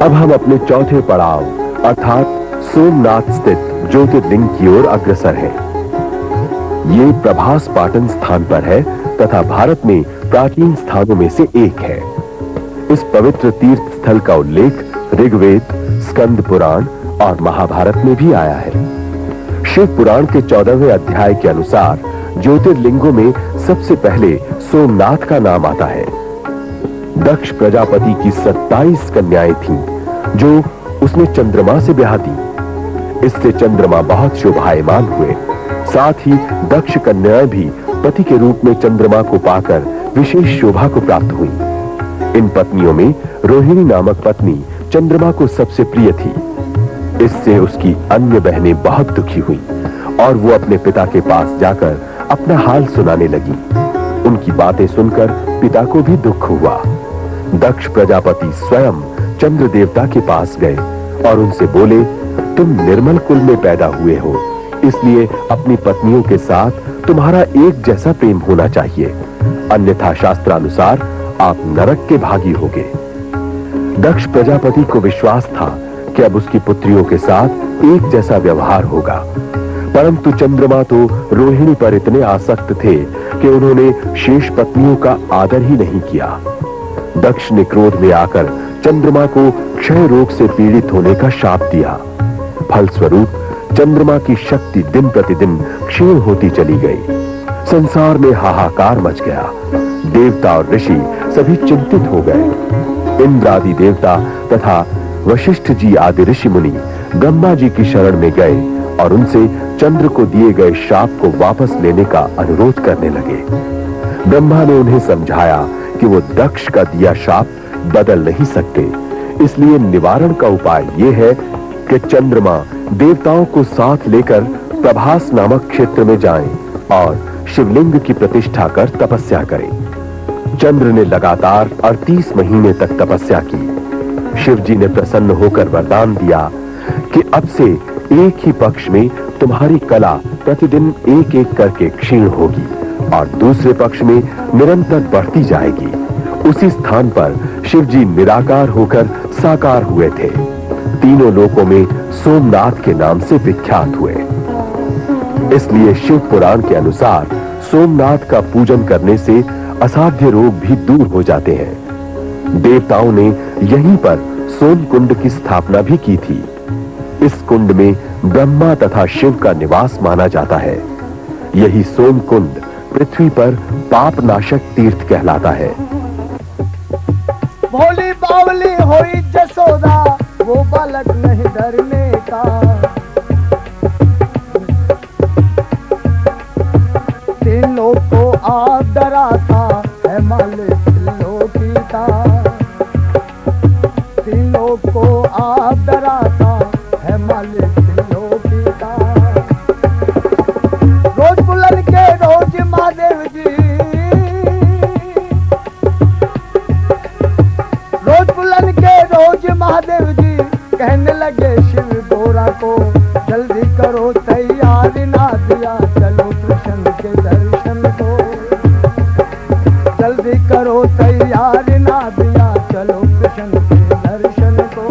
अब हम अपने चौथे पड़ाव अर्थात सोमनाथ स्थित ज्योतिर्लिंग की ओर अग्रसर हैं। ये प्रभास पाटन स्थान पर है तथा भारत में प्राचीन स्थानों में से एक है। इस पवित्र तीर्थ स्थल का उल्लेख ऋग्वेद, स्कंद पुराण और महाभारत में भी आया है। शिव पुराण के 14वें अध्याय के अनुसार ज्योतिर्लिंगों में सबसे पहले सोमनाथ का नाम आता है। दक्ष प्रजापति की 27 कन्याएं थीं, जो उसने चंद्रमा से ब्याह दी। इससे चंद्रमा बहुत शोभायमान हुए। साथ ही दक्ष कन्याएं भी पति के रूप में चंद्रमा को पाकर विशेष शोभा को प्राप्त हुई। इन पत्नियों में रोहिणी नामक पत्नी चंद्रमा को सबसे प्रिय थी। इससे उसकी अन्य बहनें बहुत दुखी हुई और वो अपने पिता के पास जाकर अपना हाल सुनाने लगी। उनकी बातें सुनकर पिता को भी दुख हुआ। दक्ष प्रजापति स्वयं चंद्र देवता के पास गए और उनसे बोले, तुम निर्मल कुल में पैदा हुए हो, इसलिए अपनी पत्नियों के साथ तुम्हारा एक जैसा प्रेम होना चाहिए, अन्यथा शास्त्रानुसार आप नरक के भागी होगे। दक्ष प्रजापति को विश्वास था कि अब उसकी पुत्रियों के साथ एक जैसा व्यवहार होगा, परंतु चंद्रमा तो रोहिणी पर इतने आसक्त थे कि उन्होंने शेष पत्नियों का आदर ही नहीं किया। दक्ष ने क्रोध में आकर चंद्रमा को क्षय रोग से पीड़ित होने का शाप दिया। फलस्वरूप चंद्रमा की शक्ति दिन प्रतिदिन क्षीण होती चली गई। संसार में हाहाकार मच गया। देवता और ऋषि सभी चिंतित हो गए। इंद्र आदि देवता तथा वशिष्ठ जी आदि ऋषि मुनि ब्रह्मा जी की शरण में गए और उनसे चंद्र को दिए गए शाप को वापस लेने का अनुरोध करने लगे। ब्रह्मा ने उन्हें समझाया कि वो दक्ष का दिया शाप बदल नहीं सकते, इसलिए निवारण का उपाय यह है कि चंद्रमा देवताओं को साथ लेकर प्रभास नामक क्षेत्र में जाएं और शिवलिंग की प्रतिष्ठा कर तपस्या करें। चंद्र ने लगातार 38 महीने तक तपस्या की। शिव जी ने प्रसन्न होकर वरदान दिया कि अब से एक ही पक्ष में तुम्हारी कला प्रतिदिन एक एक करके क्षीण होगी और दूसरे पक्ष में निरंतर बढ़ती जाएगी। उसी स्थान पर शिव जी निराकार होकर साकार हुए थे। तीनों लोकों में सोमनाथ के नाम से विख्यात हुए। इसलिए शिव पुराण के अनुसार सोमनाथ का पूजन करने से असाध्य रोग भी दूर हो जाते हैं। देवताओं ने यहीं पर सोम कुंड की स्थापना भी की थी। इस कुंड में ब्रह्मा तथा शिव का निवास माना जाता है। यही सोम कुंड पृथ्वी पर पाप नाशक तीर्थ कहलाता है। भोली बावली होई जसोदा, वो बालक नहीं डरने का। तीनों को आप डराता है मालिक लोकी का। तीनों को आप डराता है मालिक लोकी का। रोज बुलन के रोज महादेव जी, रोज बुलन के रोज महादेव जी कहने लगे शिव गोरा को, जल्दी करो तैयारी ना दिया चलो कृष्ण के दर्शन को। जल्दी करो तैयारी ना दिया चलो कृष्ण के दर्शन को।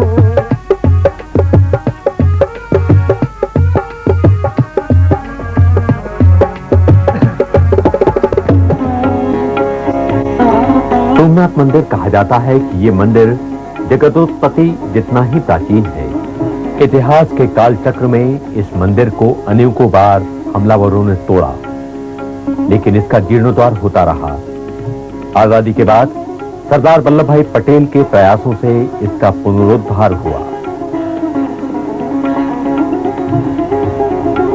सोमनाथ मंदिर कहा जाता है कि ये मंदिर जगतोत्पत्ति जितना ही प्राचीन है। इतिहास के काल चक्र में इस मंदिर को अनेकों बार हमलावरों ने तोड़ा, लेकिन इसका जीर्णोद्धार होता रहा। आजादी के बाद सरदार वल्लभ भाई पटेल के प्रयासों से इसका पुनरुद्धार हुआ।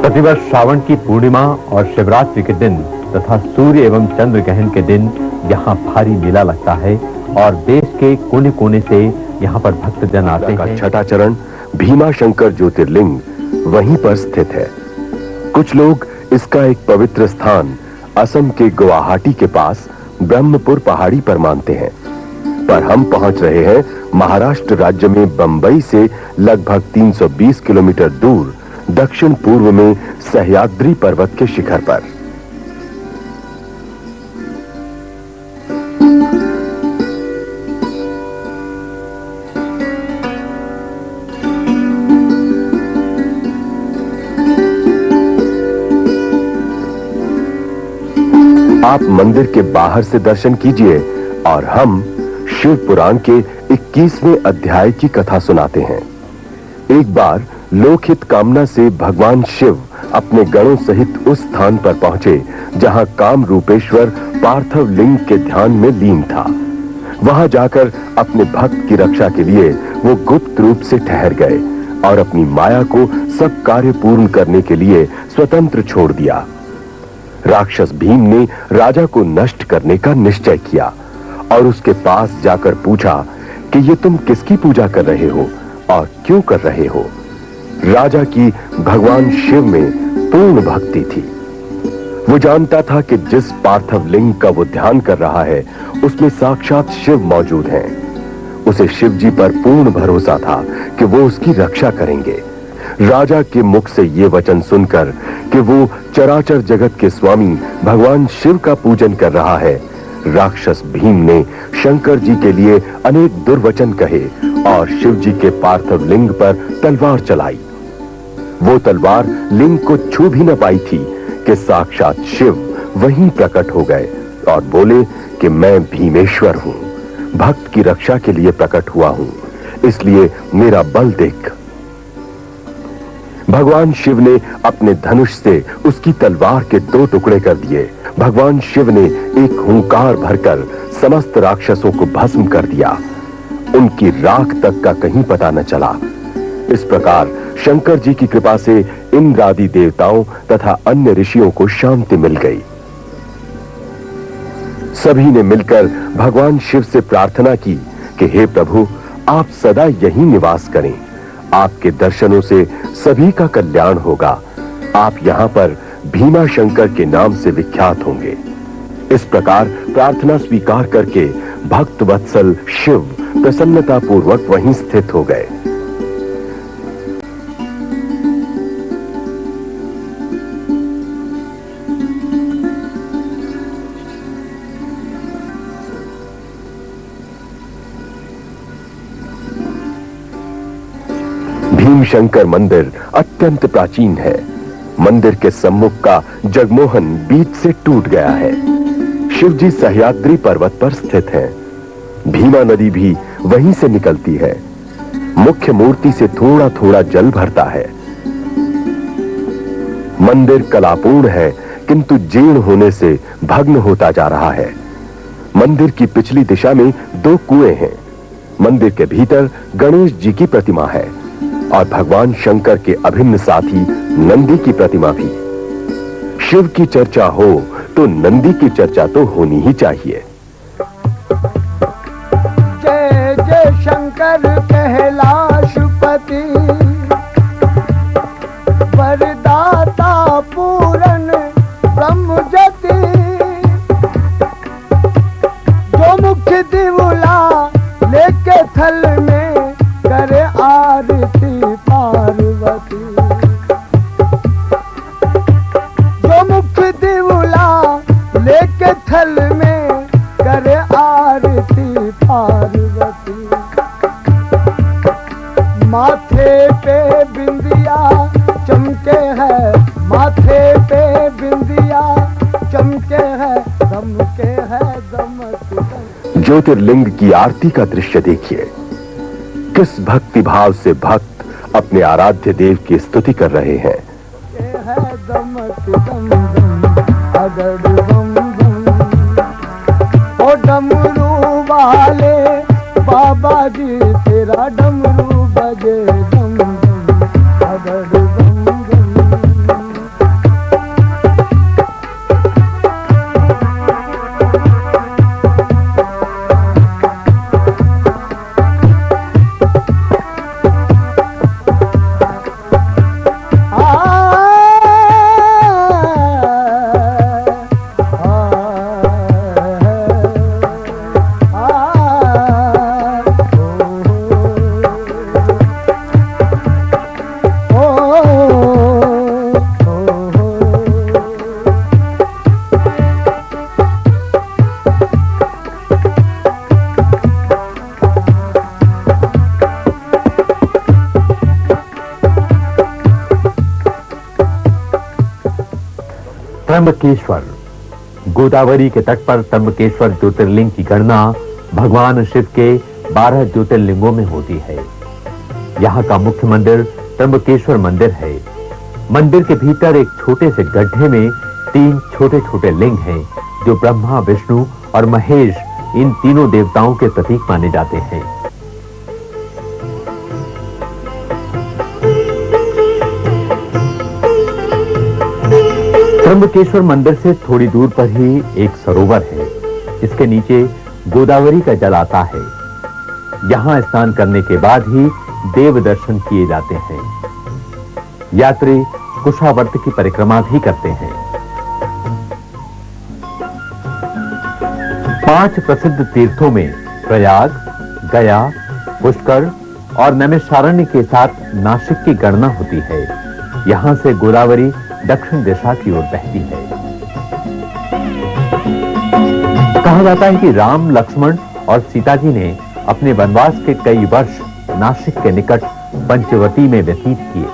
प्रतिवर्ष श्रावण की पूर्णिमा और शिवरात्रि के दिन तथा सूर्य एवं चंद्र ग्रहण के दिन यहाँ भारी मेला लगता है और देश के कोने कोने से यहाँ पर भक्तजन आते हैं। छठा चरण भीमा शंकर ज्योतिर्लिंग वहीं पर स्थित है। कुछ लोग इसका एक पवित्र स्थान असम के गुवाहाटी के पास ब्रह्मपुर पहाड़ी पर मानते हैं, पर हम पहुंच रहे हैं महाराष्ट्र राज्य में बंबई से लगभग 320 किलोमीटर दूर दक्षिण पूर्व में सह्याद्री पर्वत के शिखर पर। आप मंदिर के बाहर से दर्शन कीजिए और हम शिव पुराण के 21वें अध्याय की कथा सुनाते हैं। एक बार लोकहित कामना से भगवान शिव अपने गणों सहित उस स्थान पर पहुंचे जहां काम रूपेश्वर पार्थिव लिंग के ध्यान में लीन था। वहां जाकर अपने भक्त की रक्षा के लिए वो गुप्त रूप से ठहर गए और अपनी माया को सब कार्य पूर्ण करने के लिए स्वतंत्र छोड़ दिया। राक्षस भीम ने राजा को नष्ट करने का निश्चय किया और उसके पास जाकर पूछा कि ये तुम किसकी पूजा कर रहे हो और क्यों कर रहे हो। राजा की भगवान शिव में पूर्ण भक्ति थी। वो जानता था कि जिस पार्थिव लिंग का वो ध्यान कर रहा है उसमें साक्षात शिव मौजूद हैं। उसे शिव जी पर पूर्ण भरोसा था कि वो उसकी रक्षा करेंगे। राजा के मुख से ये वचन सुनकर कि वो चराचर जगत के स्वामी भगवान शिव का पूजन कर रहा है, राक्षस भीम ने शंकर जी के लिए अनेक दुर्वचन कहे और शिव जी के पार्थिव लिंग पर तलवार चलाई। वो तलवार लिंग को छू भी न पाई थी कि साक्षात शिव वहीं प्रकट हो गए और बोले कि मैं भीमेश्वर हूं, भक्त की रक्षा के लिए प्रकट हुआ हूं, इसलिए मेरा बल देख। भगवान शिव ने अपने धनुष से उसकी तलवार के 2 टुकड़े कर दिए। भगवान शिव ने एक हुंकार भरकर समस्त राक्षसों को भस्म कर दिया। उनकी राख तक का कहीं पता न चला। इस प्रकार शंकर जी की कृपा से इंद्र आदि देवताओं तथा अन्य ऋषियों को शांति मिल गई। सभी ने मिलकर भगवान शिव से प्रार्थना की कि हे प्रभु, आप सदा यहीं निवास करें। आपके दर्शनों से सभी का कल्याण होगा। आप यहां पर भीमा शंकर के नाम से विख्यात होंगे। इस प्रकार प्रार्थना स्वीकार करके भक्त वत्सल शिव प्रसन्नता पूर्वक वहीं स्थित हो गए। भीम शंकर मंदिर अत्यंत प्राचीन है। मंदिर के सम्मुख का जगमोहन बीच से टूट गया है। शिवजी सह्याद्री पर्वत पर स्थित हैं। भीमा नदी भी वहीं से निकलती है। मुख्य मूर्ति से थोड़ा थोड़ा जल भरता है। मंदिर कलापूर्ण है किंतु जीर्ण होने से भग्न होता जा रहा है। मंदिर की पिछली दिशा में 2 कुएं हैं। मंदिर के भीतर गणेश जी की प्रतिमा है और भगवान शंकर के अभिन्न साथी नंदी की प्रतिमा भी। शिव की चर्चा हो तो नंदी की चर्चा तो होनी ही चाहिए। जय जय शंकर कैलाशपति, वरदाता पूरन ब्रह्म ज्योति, जो मुख्य दिवला लेके थल में करे आरती पार्वती, जो मुख्य दिवला लेके थल में करे आरती पार्वती। माथे पे बिंदिया चमके है, माथे पे बिंदिया चमके है, दमके है दमक। ज्योतिर्लिंग की आरती का दृश्य देखिए। किस भक्ति भाव से भक्त अपने आराध्य देव की स्तुति कर रहे हैं। ओ डमरू वाले बाबा जी, तेरा डमरू बजे दम दम, अगड़ दम दम। त्र्यंबकेश्वर गोदावरी के तट पर त्र्यंबकेश्वर ज्योतिर्लिंग की गणना भगवान शिव के 12 ज्योतिर्लिंगों में होती है। यहाँ का मुख्य मंदिर त्र्यंबकेश्वर मंदिर है। मंदिर के भीतर एक छोटे से गड्ढे में 3 छोटे-छोटे लिंग हैं, जो ब्रह्मा, विष्णु और महेश इन तीनों देवताओं के प्रतीक माने जाते हैं। त्र्यंबकेश्वर मंदिर से थोड़ी दूर पर ही एक सरोवर है। इसके नीचे गोदावरी का जल आता है। यहां स्नान करने के बाद ही देव दर्शन किए जाते हैं। यात्री कुशावर्त की परिक्रमा भी करते हैं। 5 प्रसिद्ध तीर्थों में प्रयाग, गया, पुष्कर और नैमिषारण्य के साथ नासिक की गणना होती है। यहां से गोदावरी दक्षिण दिशा की ओर बहती है। कहा जाता है कि राम, लक्ष्मण और सीता जी ने अपने वनवास के कई वर्ष नासिक के निकट पंचवटी में व्यतीत किए।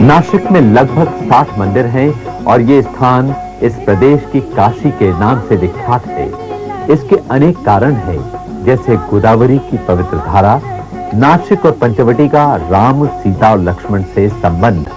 नासिक में लगभग 60 मंदिर हैं और ये स्थान इस प्रदेश की काशी के नाम से विख्यात है। इसके अनेक कारण हैं, जैसे गोदावरी की पवित्र धारा, नासिक और पंचवटी का राम, सीता और लक्ष्मण से संबंध।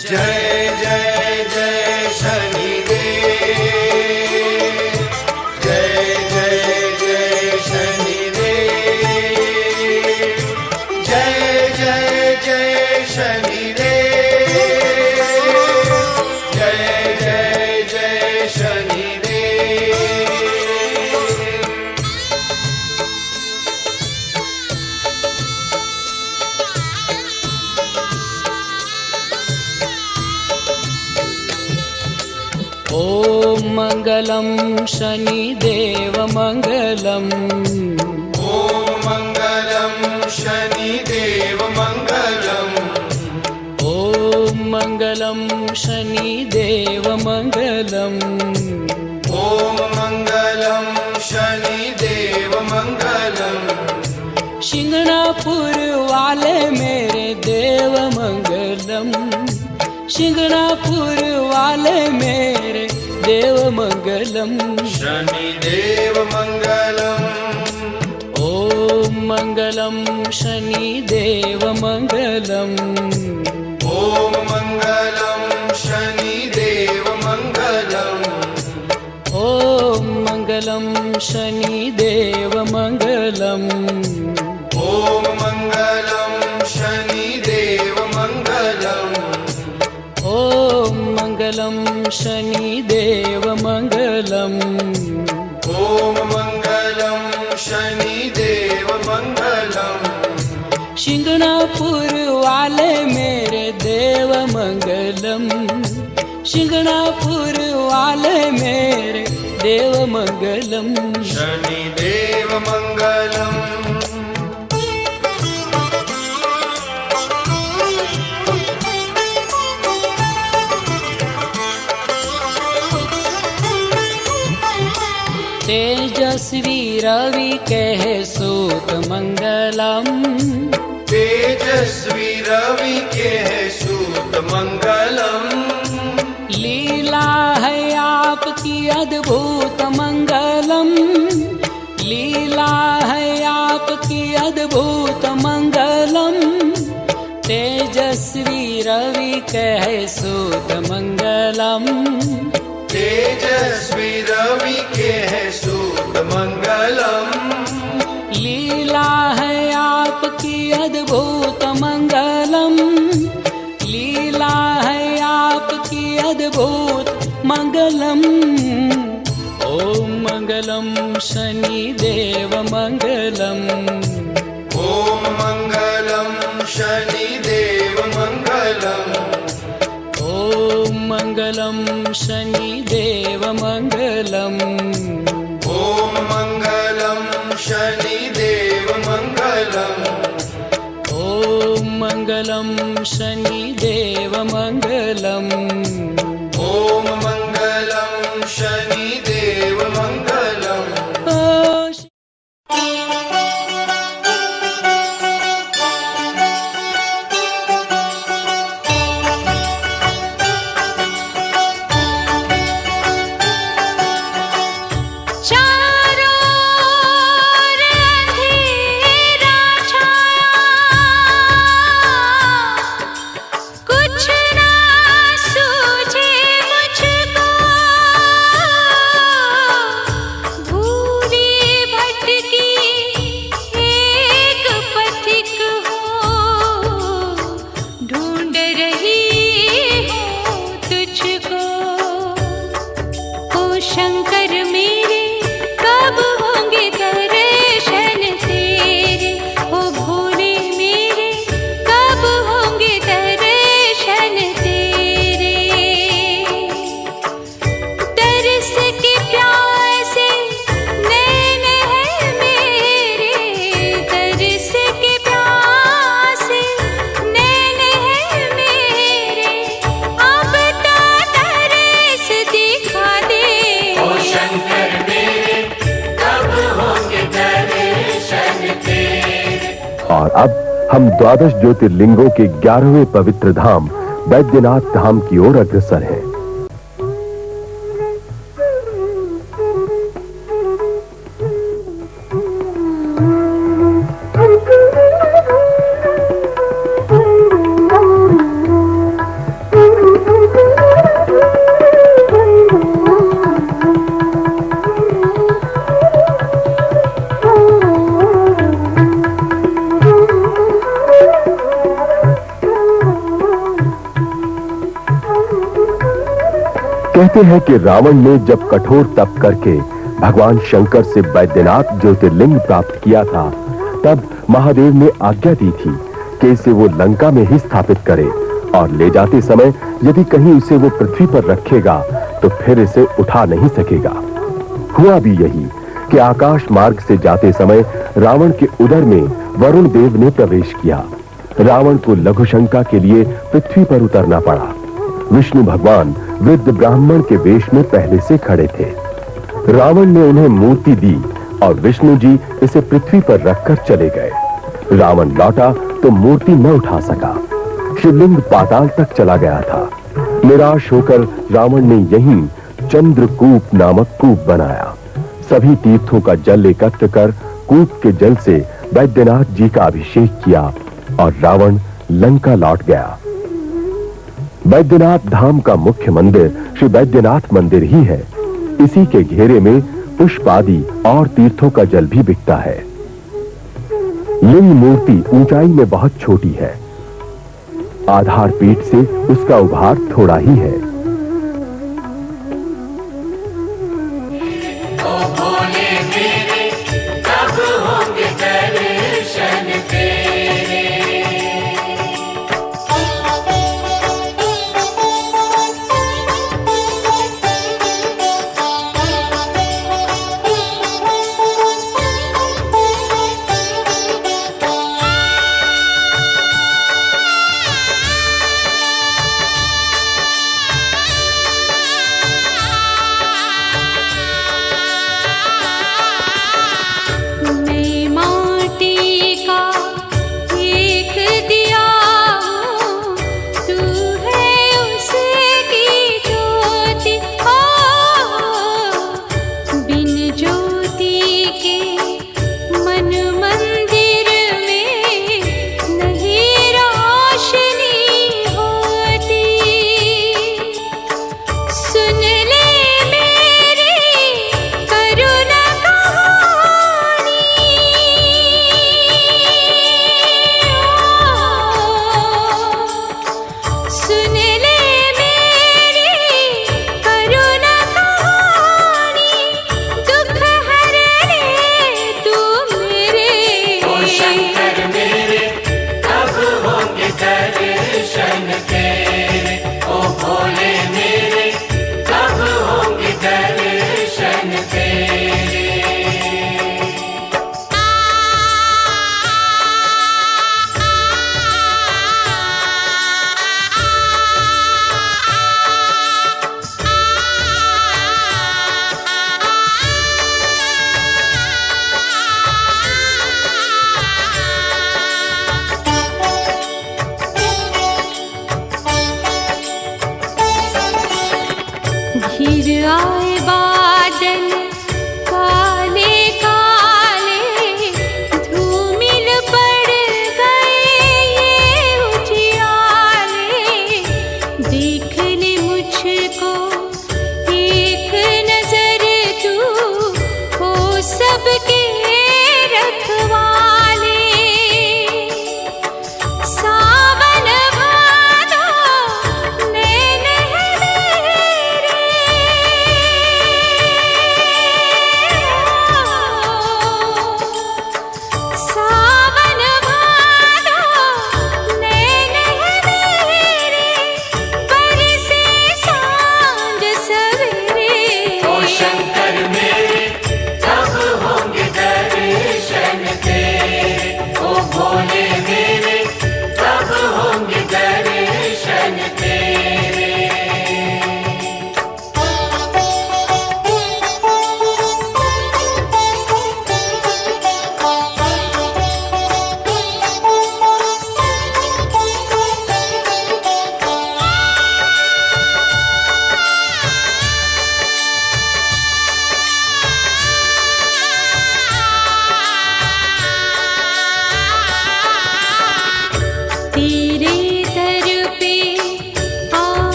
जय जय जय शनिदेव, जय जय जय शनिदेव, जय जय जय शनिदेव, जय जय जय शनिदेव। ॐ मङ्गलं शनिदेव मङ्गलम्, ॐ मङ्गलं शनिदेव मङ्गलम्, ॐ मङ्गलं शनिदेव मङ्गलम् ॐ मङ्गलं शनिदेव मङ्गलम् शिंगणापुर वाले मेरे देव मंगलम शिंगणापुर वाले मेरे देव मंगलम शनिदेव मङ्गलम् ओम मंगलम शनिदेव मंगलम ॐ मङ्गलं शनिदेव मङ्गलम् ओम मंगलम शनिदेव मंगलम ॐ मङ्गलं शनिदेव मङ्गलम् ओम मंगलम शनिदेव मंगलम ॐ मङ्गलं शनिदेव मङ्गलम् शिंगणापुर वाले मेरे देव मंगलम शिंगणापुर वाले मेरे देव मंगलम शनिदेव मङ्गलम् तेजस्वी रवि कह सूत मंगलम तेजस्वी रवि के सूत मङ्गलम् लीला है आपकी अद्भुत मंगलम लीला है आपकी अद्भुत मंगलम तेजस्वी रवि कह सूत मंगलम तेजस्वी रवि के सूत मङ्गलम् लीला है आपकी अद्भुत मंगलम लीला है आपकी अद्भुत मंगलम ओम मंगलम शनिदेव मंगलम ॐ मङ्गलं शनिदेव मङ्गलम् ओम मंगलम शनिदेव मंगलम ॐ मङ्गलं शनिदेव मङ्गलम् ओम मंगलम शनिदेव मंगलम ॐ मङ्गलं शनिदेव मङ्गलम् शंकर मेरे कब होंगे दर्शन तेरे ओ भोले मेरे कब होंगे दर्शन तेरे दर्श के प्यासे नैन है मेरे दर्श के प्यासे नैन है मेरे अब तो दर्श दिखा दे शंकर मेरे कब होंगे दर्शन तेरे। और अब हम द्वादश ज्योतिर्लिंगों के 11वें पवित्र धाम बैद्यनाथ धाम की ओर अग्रसर हैं। कहते हैं कि रावण ने जब कठोर तप करके भगवान शंकर से बैद्यनाथ ज्योतिर्लिंग प्राप्त किया था, तब महादेव ने आज्ञा दी थी कि इसे वो लंका में ही स्थापित करे और ले जाते समय यदि कहीं इसे वो पृथ्वी पर रखेगा तो फिर इसे उठा नहीं सकेगा। हुआ भी यही कि आकाश मार्ग से जाते समय रावण के उदर में वरुण देव ने प्रवेश किया। रावण को लघु शंका के लिए पृथ्वी पर उतरना पड़ा। विष्णु भगवान वृद्ध ब्राह्मण के वेश में पहले से खड़े थे। रावण ने उन्हें मूर्ति दी और विष्णु जी इसे पृथ्वी पर रखकर चले गए। रावण लौटा तो मूर्ति न उठा सका। शिवलिंग पाताल तक चला गया था। निराश होकर रावण ने यहीं चंद्रकूप नामक कूप बनाया। सभी तीर्थों का जल एकत्र कर कूप के जल से वैद्यनाथ जी का अभिषेक किया और रावण लंका लौट गया। वैद्यनाथ धाम का मुख्य मंदिर श्री वैद्यनाथ मंदिर ही है। इसी के घेरे में पुष्प आदि और तीर्थों का जल भी बिकता है। लिंग मूर्ति ऊंचाई में बहुत छोटी है। आधार पीठ से उसका उभार थोड़ा ही है। ओ भोले मेरे कब होंगे दर्शन तेरे।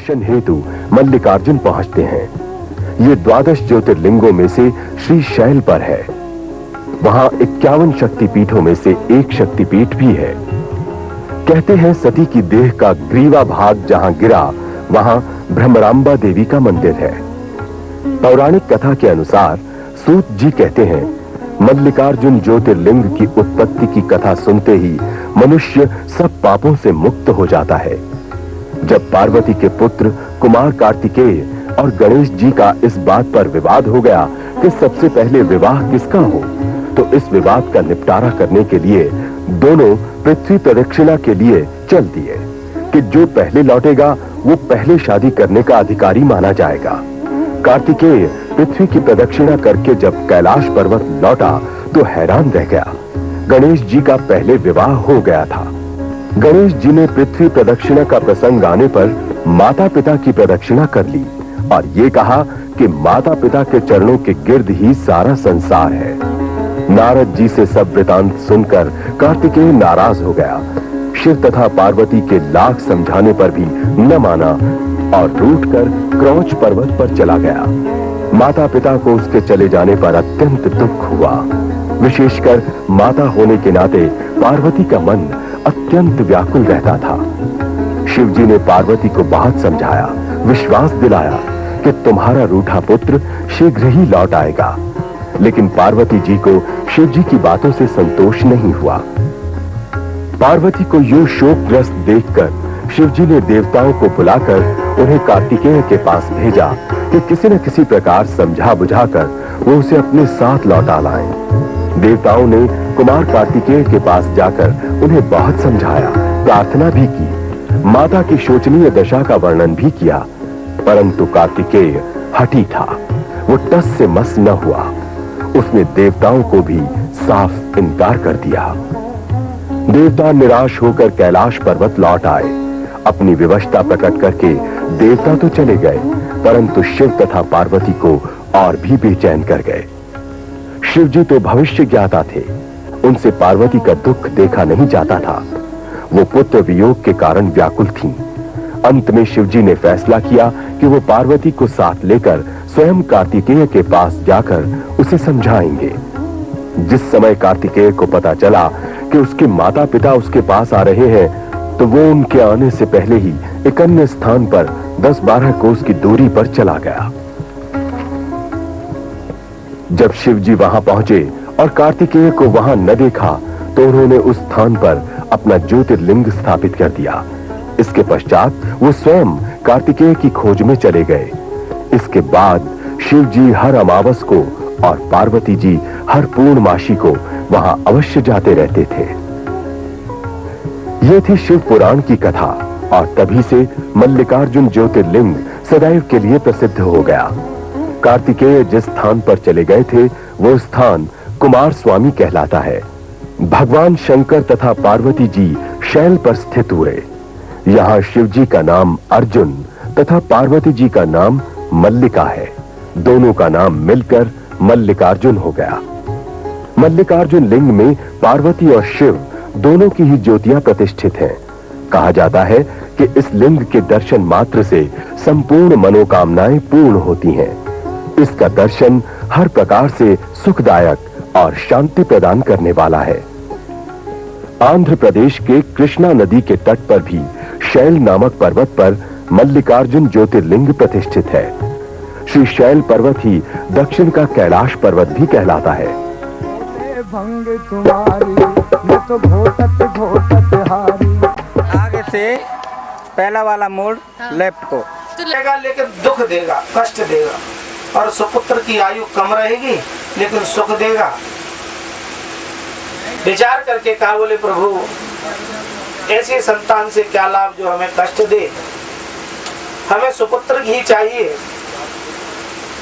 दर्शन हेतु मल्लिकार्जुन पहुंचते हैं। ये 12 ज्योतिर्लिंगों में से श्री शैल पर है। वहां 51 शक्तिपीठों में से एक शक्तिपीठ भी है। कहते हैं सती की देह का ग्रीवा भाग जहां गिरा वहां भ्रमरांबा देवी का मंदिर है। पौराणिक कथा के अनुसार सूत जी कहते हैं मल्लिकार्जुन ज्योतिर्लिंग की उत्पत्ति की कथा सुनते ही मनुष्य सब पापों से मुक्त हो जाता है। जब पार्वती के पुत्र कुमार कार्तिकेय और गणेश जी का इस बात पर विवाद हो गया कि सबसे पहले विवाह किसका हो, तो इस विवाद का निपटारा करने के लिए दोनों पृथ्वी प्रदक्षिणा के लिए चल दिए कि जो पहले लौटेगा वो पहले शादी करने का अधिकारी माना जाएगा। कार्तिकेय पृथ्वी की प्रदक्षिणा करके जब कैलाश पर्वत लौटा तो हैरान रह गया। गणेश जी का पहले विवाह हो गया था। गणेश जी ने पृथ्वी प्रदक्षिणा का प्रसंग आने पर माता पिता की प्रदक्षिणा कर ली और ये कहा कि माता पिता के चरणों के गिर्द ही सारा संसार है। नारद जी से सब वृतांत सुनकर कार्तिकेय नाराज हो गया। शिव तथा पार्वती के लाख समझाने पर भी न माना और रूठकर क्रौच पर्वत पर चला गया। माता पिता को उसके चले जाने पर अत्यंत दुख हुआ। विशेषकर माता होने के नाते पार्वती का मन अत्यंत व्याकुल रहता था। शिव जी ने पार्वती को बहुत समझाया, विश्वास दिलाया कि तुम्हारा रूठा पुत्र शीघ्र ही लौट आएगा, लेकिन पार्वती जी को शिव जी की बातों से संतोष नहीं हुआ। पार्वती को यूं शोकग्रस्त देखकर शिव जी ने देवताओं को बुलाकर उन्हें कार्तिकेय के पास भेजा कि किसी न किसी प्रकार समझा बुझाकर वो उसे अपने साथ लौटा लाएं। देवताओं ने कुमार कार्तिकेय के पास जाकर उन्हें बहुत समझाया, प्रार्थना भी की, माता की शोचनीय दशा का वर्णन भी किया, परंतु कार्तिकेय हठी था। वो टस से मस न हुआ। उसने देवताओं को भी साफ इनकार कर दिया। देवता निराश होकर कैलाश पर्वत लौट आए। अपनी विवशता प्रकट करके देवता तो चले गए, परंतु शिव तथा पार्वती को और भी बेचैन कर गए। शिव जी तो भविष्य ज्ञाता थे, उनसे पार्वती का दुख देखा नहीं जाता था। वो पुत्र वियोग के कारण व्याकुल थीं। अंत में शिव जी ने फैसला किया कि वो पार्वती को साथ लेकर स्वयं कार्तिकेय के पास जाकर उसे समझाएंगे। जिस समय कार्तिकेय को पता चला कि उसके माता पिता उसके पास आ रहे हैं, तो वो उनके आने से पहले ही एक अन्य स्थान पर 10-12 कोस की दूरी पर चला गया। जब शिव जी वहां पहुंचे और कार्तिकेय को वहां न देखा, तो उन्होंने उस स्थान पर अपना ज्योतिर्लिंग स्थापित कर दिया। इसके पश्चात वो स्वयं कार्तिकेय की खोज में चले गए। इसके बाद शिव जी हर अमावस को और पार्वती जी हर पूर्णमासी को वहां अवश्य जाते रहते थे। ये थी शिव पुराण की कथा और तभी से मल्लिकार्जुन ज्योतिर्लिंग सदैव के लिए प्रसिद्ध हो गया। कार्तिकेय जिस स्थान पर चले गए थे वो स्थान कुमार स्वामी कहलाता है। भगवान शंकर तथा पार्वती जी शैल पर स्थित हुए। यहाँ शिव जी का नाम अर्जुन तथा पार्वती जी का नाम मल्लिका है। दोनों का नाम मिलकर मल्लिकार्जुन हो गया। मल्लिकार्जुन लिंग में पार्वती और शिव दोनों की ही ज्योतियां प्रतिष्ठित हैं। कहा जाता है कि इस लिंग के दर्शन मात्र से संपूर्ण मनोकामनाएं पूर्ण होती हैं। इसका दर्शन हर प्रकार से सुखदायक और शांति प्रदान करने वाला है। आंध्र प्रदेश के कृष्णा नदी के तट पर भी शैल नामक पर्वत पर मल्लिकार्जुन ज्योतिर्लिंग प्रतिष्ठित है। श्री शैल पर्वत ही दक्षिण का कैलाश पर्वत भी कहलाता है। भंग तुम्हारी मैं तो घोटत घोटत हारी। आगे से पहला वाला मोड़ लेफ्ट को देगा, लेकिन दुख देगा, कष्ट देगा, और सुपुत्र की आयु कम रहेगी लेकिन सुख देगा। विचार करके कहा, बोले प्रभु ऐसी संतान से क्या लाभ जो हमें कष्ट दे, हमें सुपुत्र ही चाहिए।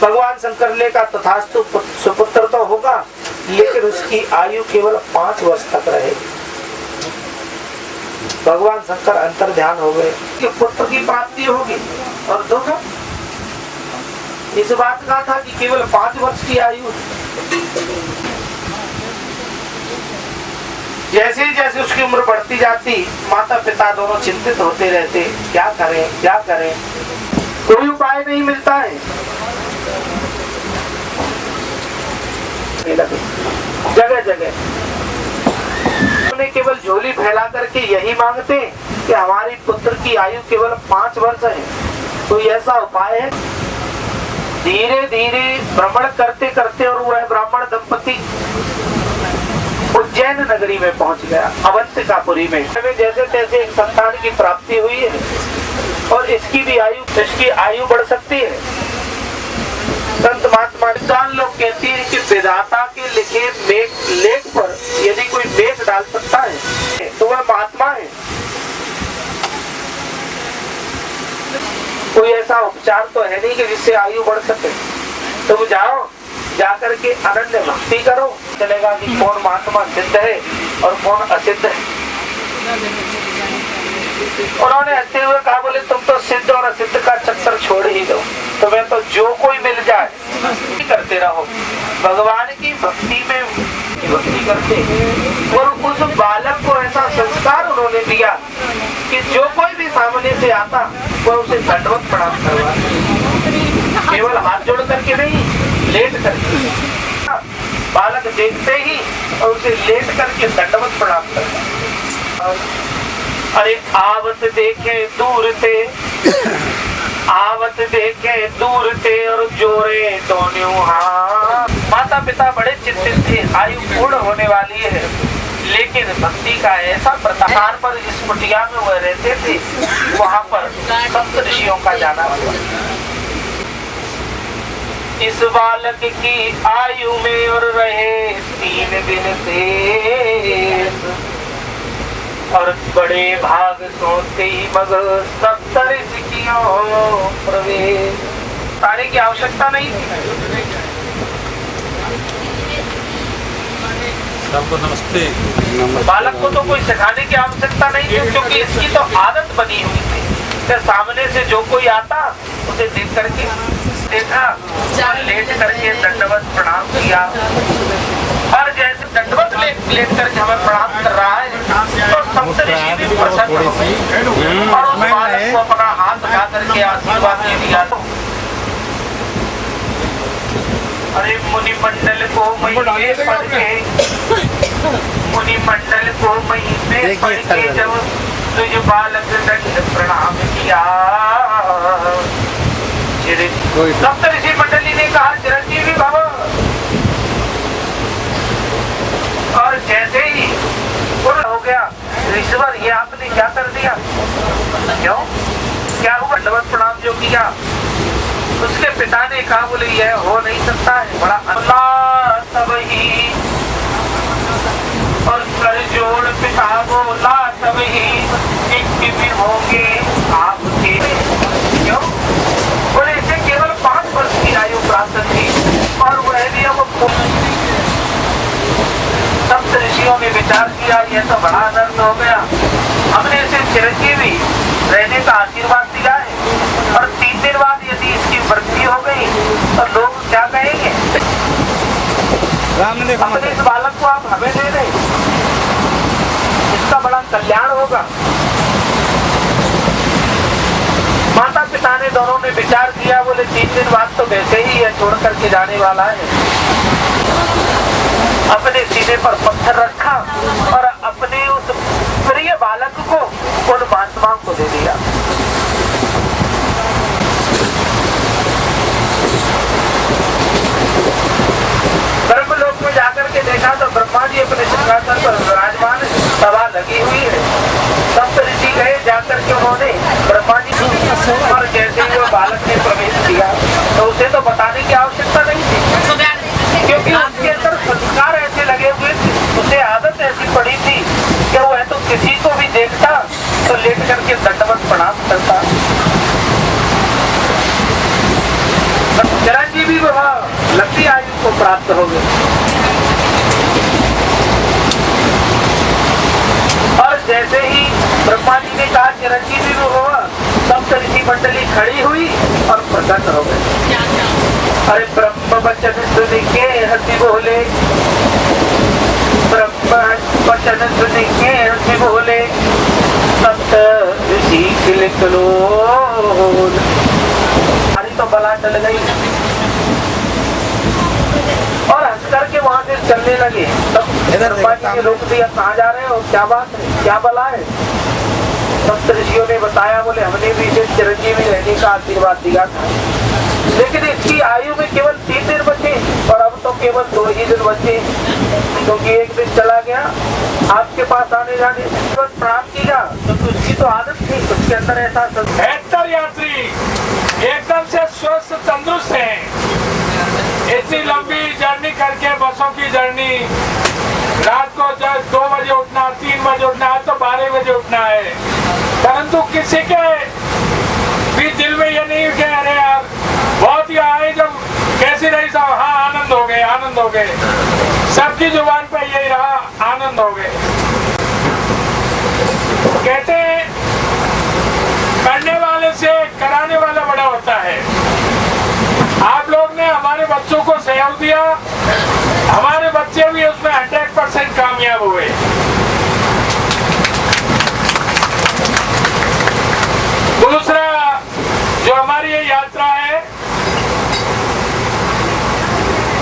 भगवान शंकर ने कहा तथास्तु, सुपुत्र तो होगा लेकिन उसकी आयु केवल 5 वर्ष तक रहेगी। भगवान शंकर अंतर ध्यान हो गए कि पुत्र की प्राप्ति होगी और दुख इस बात का था कि केवल 5 वर्ष की आयु। जैसे जैसे उसकी उम्र बढ़ती जाती, माता पिता दोनों चिंतित होते रहते, क्या करें क्या करें, कोई उपाय नहीं मिलता है। जगह जगह उन्हें केवल झोली फैला करके यही मांगते कि हमारी पुत्र की आयु केवल 5 वर्ष है, कोई ऐसा उपाय है। धीरे धीरे भ्रमण करते करते और वह ब्राह्मण दंपति उज्जैन नगरी में पहुंच गया, अवंतिकापुरी में। जैसे तैसे एक संतान की प्राप्ति हुई है और इसकी आयु बढ़ सकती है। संत महात्मा लोग कहती है कि विधाता के लिखे लेख पर यदि कोई मेघ डाल सकता है तो वह महात्मा है। कोई ऐसा उपचार तो है नहीं कि जिससे आयु बढ़ सके। तुम जाओ, जाकर के अनन्य भक्ति करो, चलेगा कि कौन महात्मा सिद्ध है और कौन असिद्ध है। उन्होंने हंसते हुए कहा, बोले तुम तो सिद्ध और असिद्ध का चक्कर छोड़ ही दो, तुम्हें तो जो कोई मिल जाए करते रहो। भगवान की भक्ति में भक्ति करते, और उस बालक को ऐसा संस्कार उन्होंने दिया कि जो कोई भी सामने से आता वह उसे दंडवत प्रणाम करवा, केवल हाथ जोड़ करके नहीं, लेट करके। बालक देखते ही और उसे लेट करके दंडवत प्रणाम करता। अरे आवत देखे दूर थे, आवत देखे दूर थे और जोरे दोनों हाथ। माता पिता बड़े चिंतित थे, आयु पूर्ण होने वाली है, लेकिन भक्ति का ऐसा प्रताप पर जिस कुटिया में वह रहते थे वहाँ पर सप्त ऋषियों का जाना हुआ। इस बालक की आयु में और रहे 3 दिन से, और बड़े भाग सोते ही मग सप्त ऋषियों प्रवेश। तारे की आवश्यकता नहीं थी। सबको नमस्ते। बालक को तो कोई सिखाने की आवश्यकता नहीं थी, क्योंकि इसकी तो आदत बनी हुई थी। तो सामने से जो कोई आता उसे देख करके देखा, लेट करके दंडवत प्रणाम किया, और जैसे दंडवत लेट करके हमें प्रणाम कर रहा है तो सप्त ऋषि भी प्रसन्न हो गए और उस बालक को अपना हाथ उठा करके आशीर्वाद दे दिया। अरे मुनि मंडल को मही में पढ़ के, मुनि मंडल को मही में पढ़ के जब तुझ बालक दंड प्रणाम किया, सप्त ऋषि मंडली ने कहा चिरंजीवी भव। और जैसे ही पूर्ण हो गया, ईश्वर ये आपने क्या कर दिया, क्यों क्या हुआ, दंडवत प्रणाम जो किया। उसके पिता ने कहा, बोले यह हो नहीं सकता है, बड़ा अल्लाह तब ही, और कर जोड़ पिता बोला तब ही भी होंगे आपके। क्यों, बोले इसे केवल 5 वर्ष की आयु प्राप्त थी और वह भी अब सप्त ऋषियों ने विचार किया, यह तो बड़ा अनर्थ हो गया। हमने इसे चिरंजीवी रहने का आशीर्वाद दिया है और 3 दिन बाद यदि इसकी वृद्धि हो गई तो लोग क्या कहेंगे, अपने इस बालक को आप हमें दे दें, इसका बड़ा कल्याण होगा। माता पिता ने दोनों ने विचार किया, बोले 3 दिन बाद तो वैसे ही यह छोड़ करके जाने वाला है। अपने सीने पर पत्थर रखा और अपने उस प्रिय बालक को उन महात्माओं को दे दिया। ब्रह्मलोक में जाकर के देखा तो ब्रह्मा जी अपने सिंहासन पर विराजमान, सभा लगी हुई है। सप्त ऋषि गए, जाकर के उन्होंने ब्रह्मा जी और जैसे ही वो बालक ने प्रवेश किया तो उसे तो बताने की आवश्यकता नहीं थी, क्योंकि उसके अंदर संस्कार ऐसे लगे हुए थे, उसे आदत ऐसी पड़ी थी कि वह तो किसी को भी देखता तो लेट करके दंडवत प्रणाम करता। चिरंजीवी वह लंबी आयु को प्राप्त हो गई और जैसे ही ब्रह्मा जी ने कहा चिरंजीवी वो हुआ, सप्त ऋषि मंडली खड़ी हुई और प्रसन्न हो गई। अरे ब्रह्म वचन सुन के हंसी बोले, ब्रह्म वचन सुन के ऋषि बोले सप्त ऋषि खिलखिलो। अरे तो बला टल गई और हंस करके वहां से चलने लगे। तब ब्रह्मा जी ने रोक दिया, कहाँ जा रहे हो, क्या बात है, क्या बला है। सप्त ऋषियों ने बताया, बोले हमने भी इसे चिरंजीवी रहने का आशीर्वाद दिया था, लेकिन इसकी आयु में केवल 3 दिन बचे और अब तो केवल 2 ही दिन बचे, क्योंकि एक दिन चला गया आपके पास आने जाने प्रणाम किया, तो उसकी तो आदत थी, उसके अंदर ऐसा 73 यात्री एकदम से स्वस्थ तंदुरुस्त हैं। इतनी लंबी जर्नी करके, बसों की जर्नी, रात को 2 बजे उठना, 3 बजे उठना, आज तो 12 बजे उठना है, परंतु किसी के भी दिल में ये नहीं कि अरे यार बहुत ही आए, जब कैसी रही साहब, हाँ आनंद हो गए, आनंद हो गए, सबकी जुबान पे यही रहा, आनंद हो गए। कहते हैं करने वाले से कराने वाला बड़ा होता है। आप लोग ने हमारे बच्चों को सहयोग दिया, हमारे बच्चे भी उसमें 100% कामयाब हुए। दूसरा जो हमारी ये यात्रा है,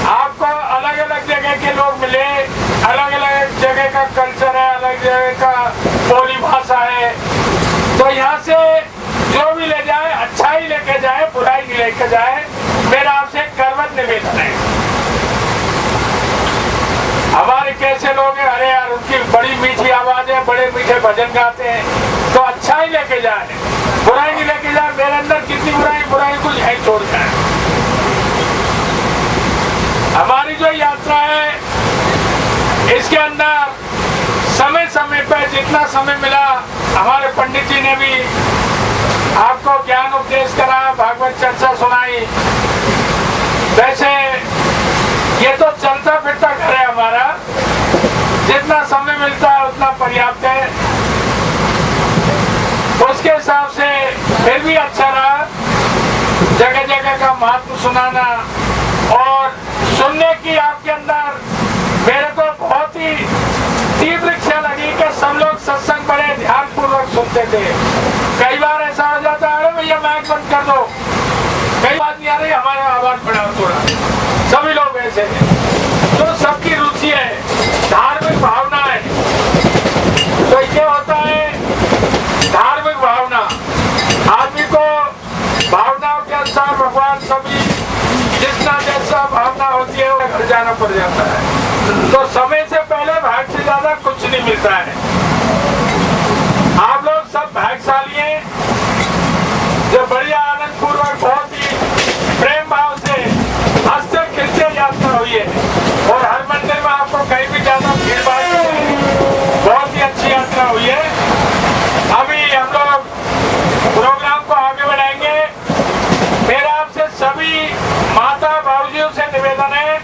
आपको अलग अलग जगह के लोग मिले, अलग अलग जगह का कल्चर है, अलग जगह का बोली भाषा है, तो यहाँ से जो भी ले जाए अच्छा ही लेके जाए, बुराई नहीं लेके जाए। मेरा आपसे करवत निवेदन है। हमारे कैसे लोग हैं, अरे यार उनकी बड़ी मीठी आवाज है, बड़े मीठे भजन गाते हैं, तो अच्छा ही लेके जाए, बुराई नहीं लेके जाए। मेरे अंदर कितनी बुराई कुछ है छोड़ जाए। हमारी जो यात्रा है, इसके अंदर समय समय पर जितना समय मिला, हमारे पंडित जी ने भी आपको ज्ञान उपदेश करा, भागवत चर्चा सुनाई। वैसे ये तो चलता फिरता घर है हमारा, जितना समय मिलता है उतना पर्याप्त है। उसके हिसाब से फिर भी अच्छा रहा, जगह जगह का महत्व सुनाना और सुनने की आपके अंदर मेरे को बहुत ही तीव्र इच्छा लगी कि सब लोग सत्संग बड़े ध्यान पूर्वक सुनते थे। कई बार ऐसा हो जाता है, अरे भैया माइक बंद कर दो, कई बात नहीं आ रही, हमारा आवाज बढ़ाओ थोड़ा, सभी लोग ऐसे हैं। तो सबकी रुचि है, धार्मिक भावना है, तो ये होता है धार्मिक भावना। आदमी को भावनाओं के अनुसार भगवान सभी जितना जैसा भावना होती है वो घर जाना पड़ जाता है। तो समय से पहले भाग से ज्यादा कुछ नहीं मिलता है। आप लोग सब भाग्यशाली हैं, जो बढ़िया आनंद पूर्वक बहुत ही प्रेम भाव से हंसते खिलते यात्रा हुई है, और हर मंदिर में आपको कहीं भी ज्यादा भीड़ भाड़ नहीं, बहुत ही अच्छी यात्रा हुई है। अभी हम लोग प्रोग्राम को आगे बढ़ाएंगे। मेरा आपसे सभी माता बाबूजियों से निवेदन है,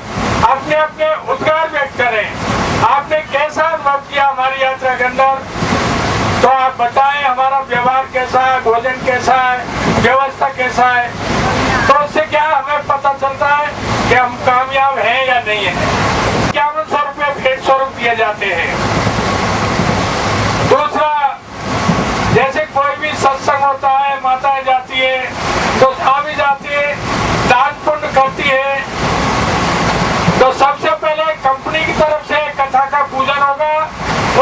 अपने अपने उद्गार व्यक्त करें। आपने कैसा अनुभव किया हमारी यात्रा के अंदर, तो आप बताएं हमारा व्यवहार कैसा है, भोजन कैसा है, व्यवस्था कैसा है, तो उससे क्या हमें पता चलता है कि हम कामयाब हैं या नहीं है। 5100 रुपये भेंट स्वरूप दिए जाते हैं। दूसरा, जैसे कोई भी सत्संग होता है, माताएं जाती है तो जहाँ भी जाती है दान पुण्य करती है, तो सबसे पहले कंपनी की तरफ से कथा का पूजन होगा,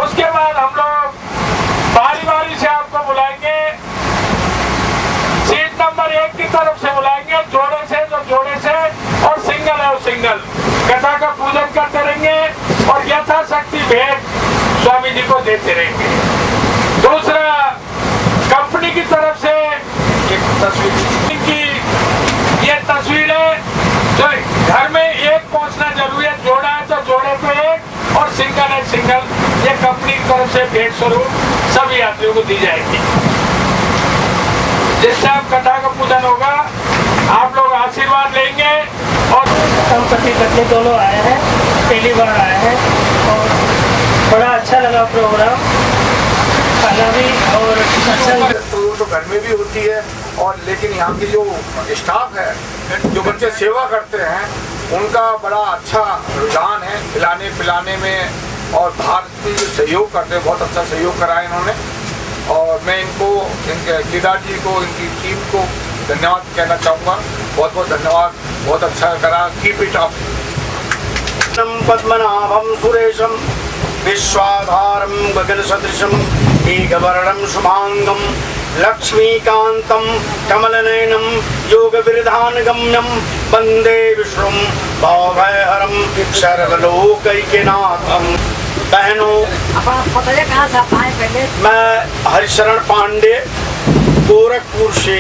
उसके बाद हम लोग बारी बारी से आपको बुलाएंगे, सीट नंबर 1 की तरफ से बुलाएंगे, जोड़े से तो जोड़े से, और सिंगल है वो सिंगल, कथा का पूजन करते रहेंगे और यथाशक्ति भेंट स्वामी जी को देते रहेंगे। दूसरा, कंपनी की तरफ से एक तस्वीर की, ये तस्वीर है जो घर में एक पहुंचना जरूरी है, जोड़ा है तो जोड़े पे एक, और सिंगल है सिंगल, ये कंपनी की तरफ से भेंट स्वरूप सभी यात्रियों को दी जाएगी। जिस टाइम कथा का पूजन होगा आप लोग आशीर्वाद लेंगे। और हम पति पत्नी दोनों आए हैं, पहली बार आए हैं, और बड़ा अच्छा लगा प्रोग्राम, खाना भी और सत्संग। तो घर में भी होती है, और लेकिन यहाँ की जो स्टाफ है, जो बच्चे सेवा करते हैं, उनका बड़ा अच्छा रुझान है खिलाने पिलाने में, और भारत में जो सहयोग करते हैं, बहुत अच्छा सहयोग करा है इन्होंने। और मैं इनको, इनके केदार जी को, इनकी टीम को धन्यवाद कहना चाहूँगा। बहुत बहुत धन्यवाद, बहुत अच्छा करा, कीप इट अप। पद्मनाभं सुरेशं विश्वाधारं गगनसदृशं मेघवर्णं शुभांगं लक्ष्मीकान्तं कमलनयनं योगविरधानगम्यं वन्दे विष्णुं भवभयहरं सर्वलोकैकनाथं। बहनों, मैं हरिशरण पांडे गोरखपुर से,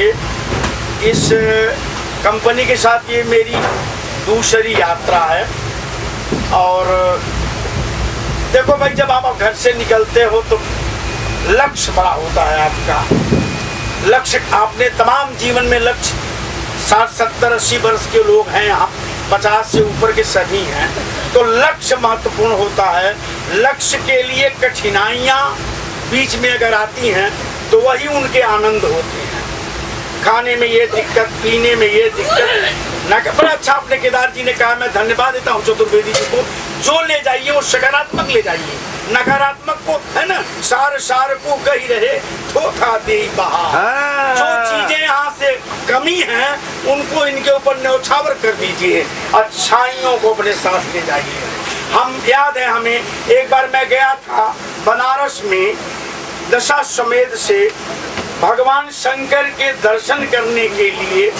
इस कंपनी के साथ ये मेरी दूसरी यात्रा है। और देखो भाई, जब आप घर से निकलते हो तो लक्ष्य बड़ा होता है आपका। लक्ष्य, आपने तमाम जीवन में लक्ष्य, 60, 70, 80 वर्ष के लोग हैं यहाँ, 50 से ऊपर के सभी हैं, तो लक्ष्य महत्वपूर्ण होता है। लक्ष्य के लिए कठिनाइयाँ बीच में अगर आती हैं तो वही उनके आनंद होते हैं। खाने में ये दिक्कत, पीने में ये दिक्कत ना, बड़ा अच्छा आपने केदार जी ने कहा, मैं धन्यवाद देता हूँ चतुर्वेदी जी को। जो ले जाइए वो सकारात्मक ले जाइए, नकारात्मक को, है ना, सार सार को कही रहे थोथा दे बहा। जो चीजें यहाँ से कमी हैं उनको इनके ऊपर न्यौछावर कर दीजिए, अच्छाइयों को अपने साथ ले जाइए। हम, याद है हमें, एक बार मैं गया था बनारस में दशाश्वमेध से भगवान शंकर के दर्शन करने के लिए।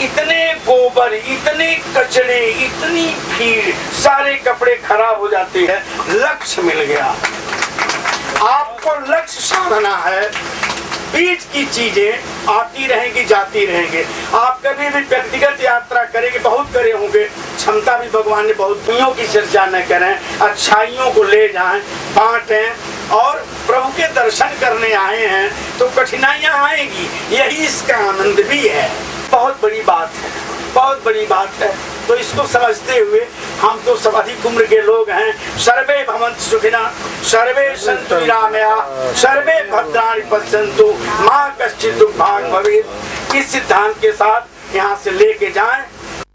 इतने गोबर, इतने कचरे, इतनी भीड़, सारे कपड़े खराब हो जाते हैं। लक्ष्य मिल गया। आपको लक्ष्य साधना है। बीच की चीजें आती रहेंगी, जाती रहेंगे। आप कभी भी व्यक्तिगत यात्रा करेंगे, बहुत करे होंगे, क्षमता भी भगवान ने बहुत, दुनियों की चर्चा न करें, अच्छाइयों को ले जाएं, बांटें। और प्रभु के दर्शन करने आए हैं तो कठिनाइयां आएंगी, यही इसका आनंद भी है। बहुत बड़ी बात है, बहुत बड़ी बात है। तो इसको समझते हुए हम तो सब अधिक उम्र के लोग हैं। सर्वे भवन्तु सुखिनः, सर्वे सन्तु निरामयाः, सर्वे भद्राणि पश्यन्तु, मा कश्चित् दुर्भाग् भवेत्। इस सिद्धांत के साथ यहाँ से लेके जाएं।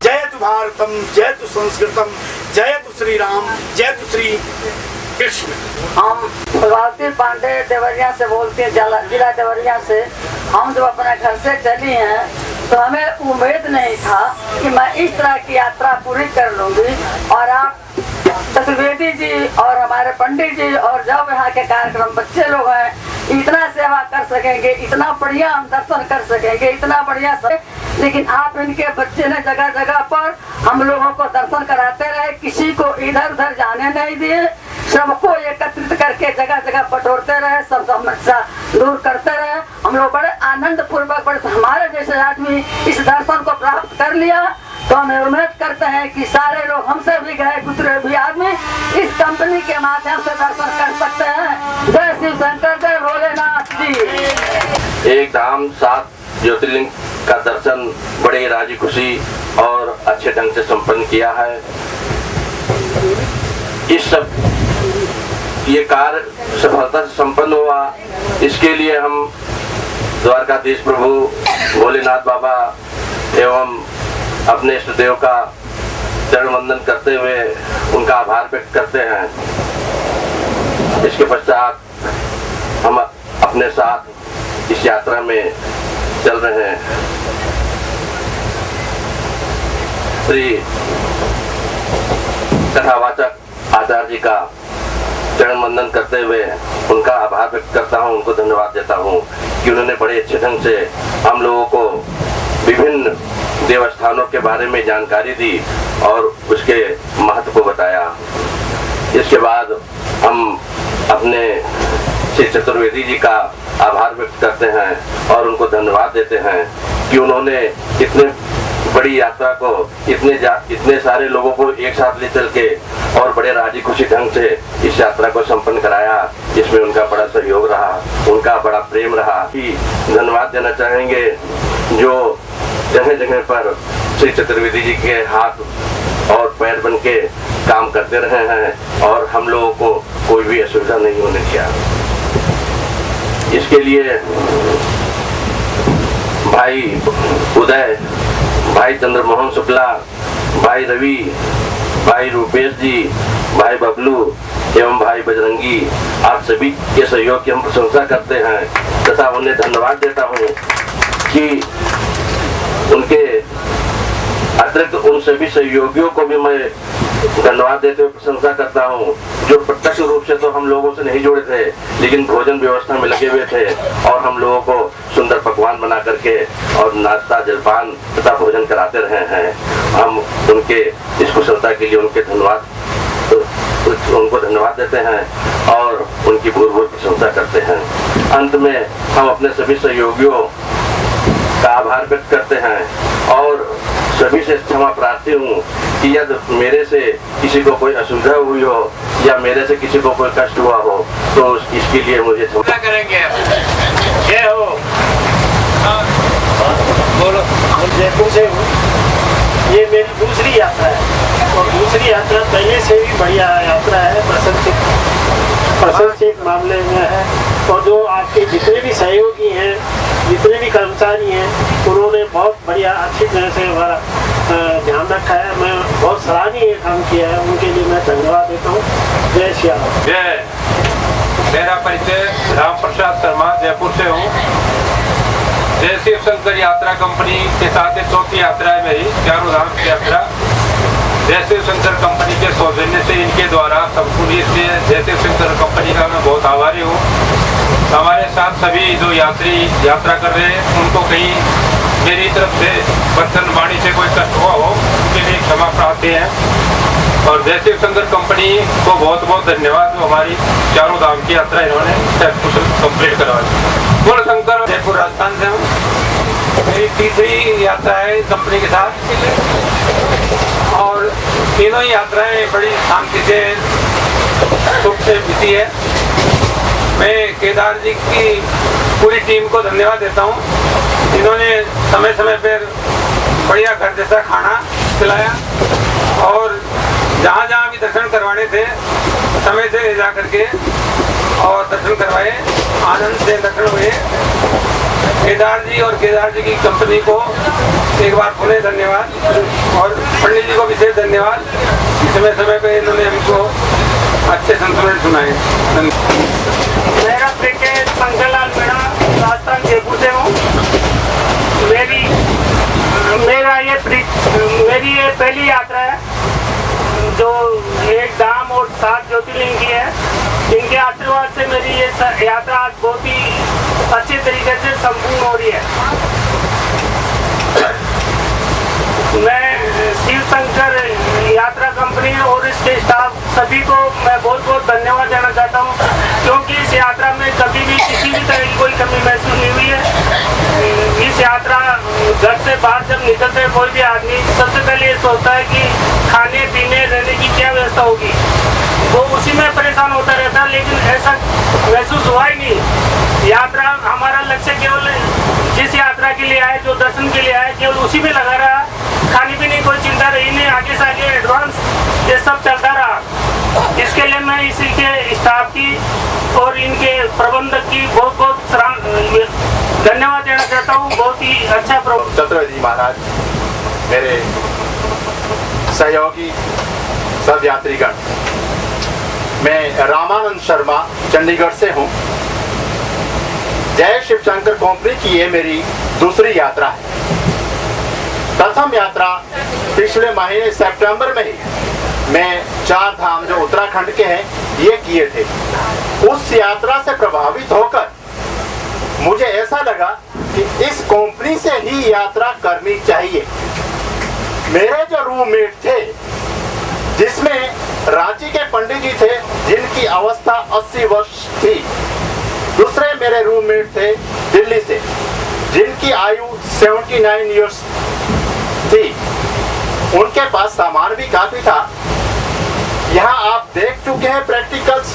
जयतु भारतम, जयतु संस्कृतम, जयतु श्री राम, जयतु श्री कृष्ण। हम भगवती पांडे देवरिया से बोलते हैं, जिला देवरिया से। हम जब अपने घर से चली हैं तो हमें उम्मीद नहीं था कि मैं इस तरह की यात्रा पूरी कर लूंगी। और आप चतुर्वेदी जी और हमारे पंडित जी और जब यहाँ के कार्यक्रम बच्चे लोग हैं, इतना सेवा कर सकेंगे, इतना बढ़िया हम दर्शन कर सकेंगे, इतना बढ़िया लेकिन आप इनके बच्चे ने जगह जगह पर हम लोगों को दर्शन कराते रहे, किसी को इधर उधर जाने नहीं दिए, सबको एकत्रित करके जगह जगह बटोरते रहे, सब समस्या दूर करते रहे। हम लोग बड़े आनंद पूर्वक, बड़े हमारे जैसे आदमी इस दर्शन को प्राप्त कर लिया। तो हम उम्मीद करते हैं कि सारे लोग, हमसे भी गए गुजरे भी आदमी, इस कंपनी के माध्यम से दर्शन कर सकते हैं। जय शिव शंकर, जय भोलेनाथ जी। एक धाम 7 ज्योतिर्लिंग का दर्शन बड़े राजी खुशी और अच्छे ढंग से संपन्न किया है। इस सब ये कार्य सफलता से संपन्न हुआ, इसके लिए हम द्वारकाधीश प्रभु भोलेनाथ बाबा एवं अपने इष्ट देव का चरण वंदन करते हुए उनका आभार व्यक्त करते हैं। इसके पश्चात हम अपने साथ इस यात्रा में चल रहे हैं। श्री कथावाचक आचार्य जी का चरण वंदन करते हुए उनका आभार व्यक्त करता हूं, उनको धन्यवाद देता हूं कि उन्होंने बड़े अच्छे ढंग से हम लोगों को विभिन्न देवस्थानों के बारे में जानकारी दी और उसके महत्व को बताया। इसके बाद हम अपने श्री चतुर्वेदी जी का आभार व्यक्त करते हैं और उनको धन्यवाद देते हैं कि उन्होंने इतने बड़ी यात्रा को इतने सारे लोगों को एक साथ ले चल के और बड़े राजी खुशी ढंग से इस यात्रा को संपन्न कराया। इसमें उनका बड़ा सहयोग रहा, उनका बड़ा प्रेम रहा। धन्यवाद देना चाहेंगे जो जगह जगह पर श्री चतुर्वेदी जी के हाथ और पैर बन के काम करते रहे हैं और हम लोगों को कोई भी असुविधा नहीं होने दिया। इसके लिए भाई उदय, भाई चंद्रमोहन शुक्ला, भाई रवि, भाई रूपेश जी भाई बबलू एवं भाई बजरंगी, आप सभी के सहयोग की हम प्रशंसा करते हैं तथा उन्हें धन्यवाद देता हूँ कि उनके अतिरिक्त उन सभी सहयोगियों को भी मैं धन्यवाद देते हुए प्रशंसा करता हूँ जो प्रत्यक्ष रूप से तो हम लोगों से नहीं जुड़े थे, लेकिन भोजन व्यवस्था में लगे हुए थे और हम लोगों को सुंदर पकवान बना करके और नाश्ता जलपान तथा भोजन कराते रहे हैं। हम उनके इस कुशलता के लिए उनको धन्यवाद देते हैं और उनकी भूर भूर प्रशंसा करते हैं। अंत में हम अपने सभी सहयोगियों का आभार व्यक्त करते हैं और सभी से क्षमा प्रार्थी हूँ कि यदि मेरे से किसी को कोई असुविधा हुई हो या मेरे से किसी को कोई कष्ट हुआ हो तो इसके लिए मुझे क्षमा करेंगे। जय हो। बोलो। हम जयपुर से हूँ। ये मेरी दूसरी यात्रा है और दूसरी यात्रा पहले से भी बढ़िया यात्रा है, प्रशंसित मामले में है। और जो आपके जितने भी सहयोगी हैं, जितने भी कर्मचारी हैं, उन्होंने बहुत बढ़िया अच्छी तरह से हमारा ध्यान रखा है। मैं बहुत सराहनीय काम किया है, उनके लिए मैं धन्यवाद देता हूँ। जय श्री राम। जय। मेरा परिचय राम प्रसाद शर्मा, जयपुर से हूँ। जय शिव शंकर यात्रा कंपनी के साथ ये चौथी यात्रा है मेरी, चारों धाम की यात्रा। जय शिव शंकर कंपनी के सौजन्य से इनके द्वारा संपूर्ण, इसलिए जय शिव शंकर कंपनी का मैं बहुत आभारी हूँ। हमारे साथ सभी जो यात्री यात्रा कर रहे हैं उनको कहीं मेरी तरफ से बर्तन वाणी से कोई कष्ट हुआ हो उनके लिए क्षमा प्रार्थी है। और जय शिव शंकर कंपनी को बहुत बहुत धन्यवाद, जो हमारी चारों धाम की यात्रा इन्होंने कुशल कंप्लीट करवाई। बोल शंकर। जयपुर राजस्थान से हूँ। मेरी तीसरी यात्रा है कंपनी के साथ और तीनों ही यात्राएं बड़ी शांति से सुख से बीती है। मैं केदार जी की पूरी टीम को धन्यवाद देता हूँ, जिन्होंने समय समय पर बढ़िया घर जैसा खाना खिलाया और जहाँ जहाँ भी दर्शन करवाने थे समय से ले जा करके और दर्शन करवाए, आनंद से दर्शन हुए। केदार जी और केदार जी की कंपनी को एक बार पुनः धन्यवाद और पंडित जी को विशेष धन्यवाद, समय समय पे इन्होंने हमको अच्छे संतुलन सुनाए। मेरा परिचय शंकरलाल मीणा, राजस्थान जयपुर से हूँ। मेरी ये पहली यात्रा है जो 1 धाम और 7 ज्योतिर्लिंग की है। जिनके आशीर्वाद से मेरी ये यात्रा आज बहुत ही अच्छे तरीके से संपूर्ण हो रही है। मैं शिव शंकर यात्रा कंपनी और इसके स्टाफ सभी को मैं बहुत बहुत धन्यवाद देना चाहता हूँ, क्योंकि इस यात्रा में कभी भी किसी भी तरह की कोई कमी महसूस नहीं हुई है। इस यात्रा घर से बाहर जब निकलते हैं कोई भी आदमी सबसे पहले ये सोचता है कि खाने पीने रहने की क्या व्यवस्था होगी, वो उसी में परेशान होता रहता है, लेकिन ऐसा महसूस हुआ ही नहीं। यात्रा हमारा लक्ष्य केवल जिस यात्रा के लिए आए, जो दर्शन के लिए आए, केवल उसी में लगा रहा। खाने पीने की कोई चिंता रही नहीं, आगे से आगे एडवांस ये सब चलता रहा। इसके लिए मैं इसी के स्टाफ की और इनके प्रबंधक की बहुत बहुत धन्यवाद देना चाहता हूँ। बहुत ही अच्छा छत्रपति जी महाराज, मेरे सहयोगी सब यात्रीगण, मैं रामानंद शर्मा चंडीगढ़ से हूँ। जय शिव शंकर कंपनी की ये मेरी दूसरी यात्रा है। प्रथम यात्रा पिछले महीने सितंबर में ही मैं 4 धाम जो उत्तराखंड के हैं ये किए थे। उस यात्रा से प्रभावित होकर मुझे ऐसा लगा कि इस कंपनी से ही यात्रा करनी चाहिए। मेरे जो रूममेट थे, जिसमें रांची के पंडित जी थे जिनकी अवस्था 80 वर्ष थी, दूसरे मेरे रूममेट थे दिल्ली से जिनकी आयु 79 इयर्स थी। उनके पास सामान भी काफी था। यहाँ आप देख चुके हैं प्रैक्टिकल्स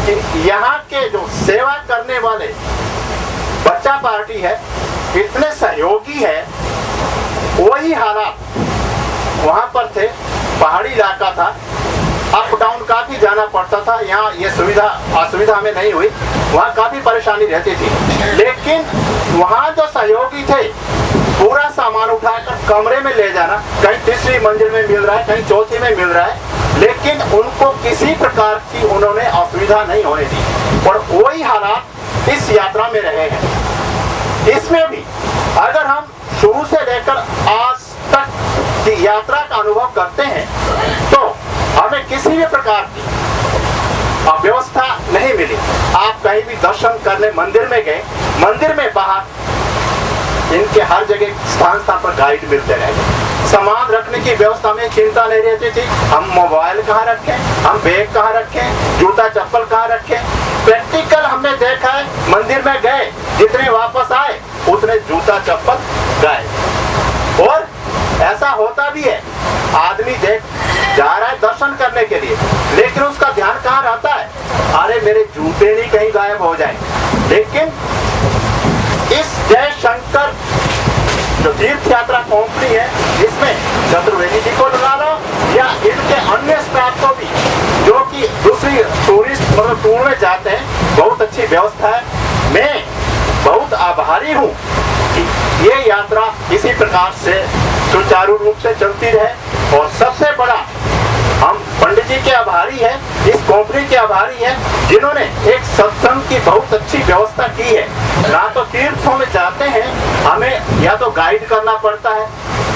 कि यहाँ के जो सेवा करने वाले बच्चा पार्टी है, इतने सहयोगी है। वही हालात वहाँ पर थे। पहाड़ी इलाका था, अप डाउन काफी जाना पड़ता था। यहाँ ये सुविधा असुविधा हमें नहीं हुई, वहाँ काफी परेशानी रहती थी। लेकिन वहाँ जो सहयोगी थे, पूरा सामान उठाकर कमरे में ले जाना, कहीं तीसरी मंजिल में मिल रहा है, कहीं चौथी में मिल रहा है, लेकिन उनको किसी प्रकार की उन्होंने असुविधा नहीं होने दी और वही हालात इस यात्रा में रहे हैं। इसमें भी अगर हम शुरू से लेकर आज तक की यात्रा का अनुभव करते हैं तो हमें किसी भी प्रकार की व्यवस्था नहीं मिली। आप कहीं भी दर्शन करने मंदिर में गए, मंदिर में बाहर इनके हर जगह स्थान पर गाइड मिलते रहे। सामान रखने की व्यवस्था में चिंता नहीं रहती थी, हम मोबाइल कहाँ रखें, हम बैग कहाँ रखें, जूता चप्पल कहाँ रखें। प्रैक्टिकल हमने देखा है, मंदिर में गए, जितने वापस आए उतने जूता चप्पल गए। और ऐसा होता भी है, आदमी देख जा रहा है दर्शन करने के लिए, लेकिन उसका ध्यान कहाँ रहता है, अरे मेरे जूते नहीं कहीं गायब हो जाए। लेकिन इस जय शंकर जो तीर्थ यात्रा कंपनी है, इसमें चतुर्वेदी जी को लगा लो या इनके अन्य स्टाफ को भी, जो कि दूसरी टूरिस्ट मतलब टूर में जाते हैं, बहुत अच्छी व्यवस्था है। मैं बहुत आभारी हूँ कि ये यात्रा इसी प्रकार से सुचारू रूप से चलती रहे। और सबसे बड़ा हम पंडित जी के आभारी हैं, इस कंपनी के आभारी हैं, जिन्होंने एक सत्संग की बहुत अच्छी व्यवस्था की है। ना तो तीर्थों में जाते हैं, हमें या तो गाइड करना पड़ता है,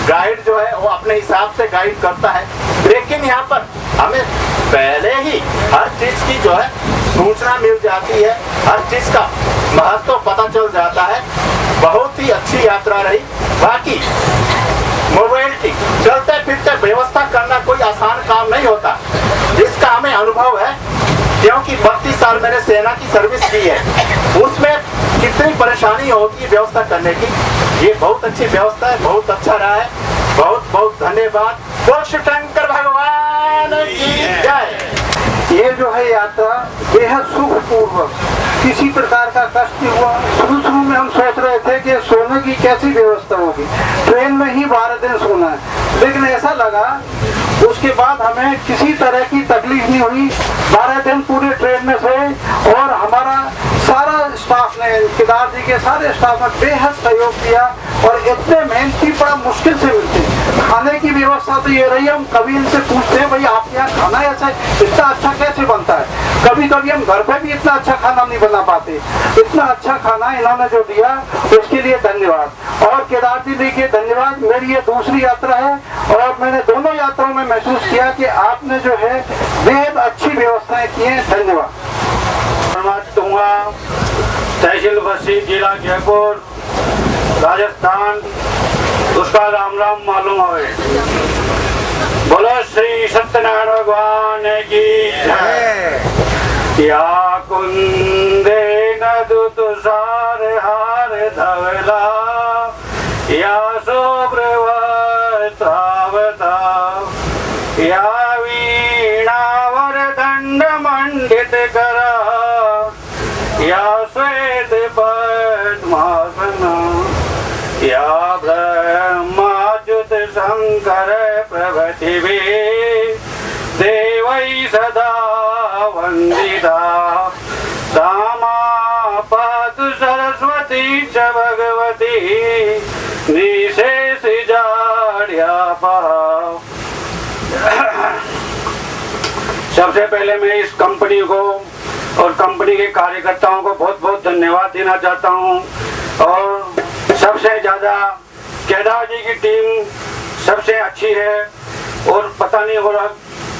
गाइड जो है वो अपने हिसाब से गाइड करता है, लेकिन यहाँ पर हमें पहले ही हर चीज की जो है सूचना मिल जाती है, हर चीज का महत्व पता चल जाता है। बहुत ही अच्छी यात्रा रही। बाकी मोबाइलिटी चलते फिरते व्यवस्था करना कोई आसान काम नहीं होता, जिसका हमें अनुभव है, क्योंकि 32 साल मैंने सेना की सर्विस की है। उसमें कितनी परेशानी होती है व्यवस्था करने की। ये बहुत अच्छी व्यवस्था है, बहुत अच्छा रहा है। बहुत बहुत धन्यवाद। बोल श्री शंकर भगवान की जय। ये जो है यात्रा बेहद सुखपूर्वक, किसी प्रकार का कष्ट नहीं हुआ। शुरू में हम सोच रहे थे कि सोने की कैसी व्यवस्था होगी, ट्रेन में ही 12 दिन सोना है, लेकिन ऐसा लगा उसके बाद हमें किसी तरह की तकलीफ नहीं हुई। 12 दिन पूरे ट्रेन में सोए और हमारा सारा स्टाफ ने, केदार जी के सारे स्टाफ ने बेहद सहयोग किया। और इतने मेहनती बड़ा मुश्किल से मिलते हैं। खाने की व्यवस्था तो ये रही, हम कभी इनसे पूछते हैं भाई आपके यहाँ खाना ऐसा इतना अच्छा कैसे बनता है। कभी कभी हम घर पे भी इतना अच्छा खाना नहीं बना पाते। इतना अच्छा खाना इन्होंने जो दिया उसके लिए धन्यवाद। और केदार जी देखिए धन्यवाद। मेरी ये दूसरी यात्रा है और मैंने दोनों यात्राओं में महसूस किया कि आपने जो है बेहद अच्छी व्यवस्थाएं की हैं। धन्यवाद। तहसील बस्सी, जिला जयपुर, राजस्थान, उसका राम राम मालूम है। बोलो श्री सत्यनारायण भगवान की जय। या कुंदे नदु तुषार हार धवला, या शुभ्र वस्त्रावता, या वीणावर दंड मंडित करा, या श्वेत पद्मासन, या ब्रह्माच्युत शंकर प्रभृति देवै सदा वंदिता, दामा पातु सरस्वती च भगवती, निशेष जाड्यापा। सबसे पहले मैं इस कंपनी को और कंपनी के कार्यकर्ताओं को बहुत बहुत धन्यवाद देना चाहता हूं। और सबसे ज्यादा केदार जी की टीम सबसे अच्छी है। और पता नहीं हो रहा